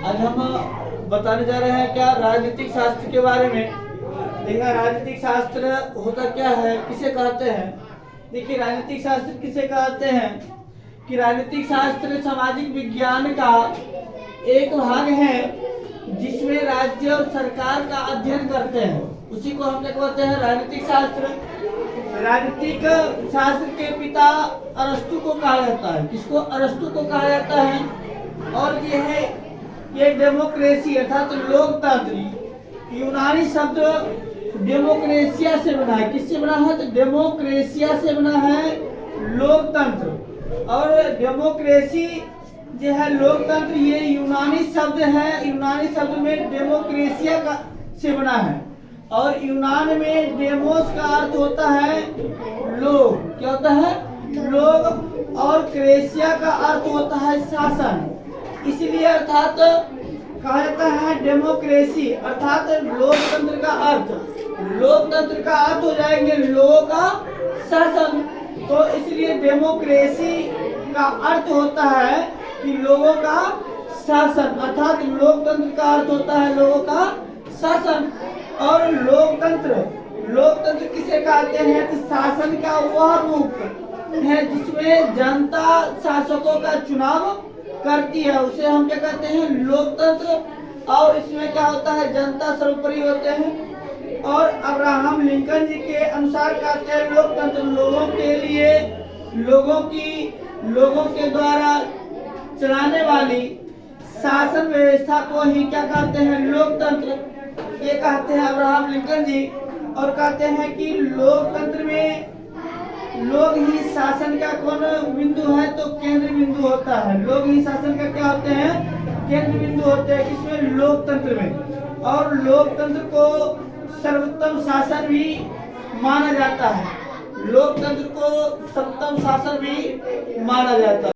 आज हम बताने जा रहे हैं क्या राजनीतिक शास्त्र के बारे में। देखिए राजनीतिक शास्त्र होता क्या है, किसे कहते हैं। देखिए राजनीतिक शास्त्र किसे कहते हैं कि राजनीतिक शास्त्र सामाजिक विज्ञान का एक भाग है जिसमें राज्य और सरकार का अध्ययन करते हैं, उसी को हम कहते हैं राजनीतिक शास्त्र। राजनीतिक शास्त्र के पिता अरस्तु को कहा जाता है। किसको? अरस्तु को कहा जाता है। और ये डेमोक्रेसी अर्थात लोकतंत्र, यूनानी शब्द डेमोक्रेसिया से बना है। किससे बना है? तो डेमोक्रेसिया से बना है लोकतंत्र। और डेमोक्रेसी जो है लोकतंत्र, ये यूनानी शब्द है। यूनानी शब्द में डेमोक्रेसिया का से बना है। और यूनान में डेमोस का अर्थ होता है लोग। क्या होता है? लोग। और क्रेसिया का अर्थ होता है शासन। इसलिए अर्थात कहा जाता है डेमोक्रेसी अर्थात लोकतंत्र का अर्थ। लोकतंत्र का अर्थ हो जाएंगे लोगों का शासन। तो इसलिए डेमोक्रेसी का अर्थ होता है कि लोगों का शासन, अर्थात लोकतंत्र का अर्थ होता है लोगों का शासन। और लोकतंत्र किसे कहते हैं? तो शासन का वह रूप है जिसमें जनता शासकों का चुनाव करती है, उसे हम क्या कहते हैं? लोकतंत्र। और इसमें क्या होता है? जनता सर्वोपरि होते हैं। और अब्राहम लिंकन जी के अनुसार कहते हैं लोकतंत्र लोगों के लिए, लोगों के द्वारा चलाने वाली शासन व्यवस्था को ही क्या कहते हैं? लोकतंत्र। ये कहते हैं अब्राहम लिंकन जी। और कहते हैं कि लोकतंत्र में लोग ही शासन का कौन बिंदु है? तो केंद्र बिंदु होता है। लोग ही शासन का क्या होते हैं? केंद्र बिंदु होते हैं। किसमें? लोकतंत्र में। और लोकतंत्र को सर्वोत्तम शासन भी माना जाता है। लोकतंत्र को सर्वोत्तम शासन भी माना जाता है।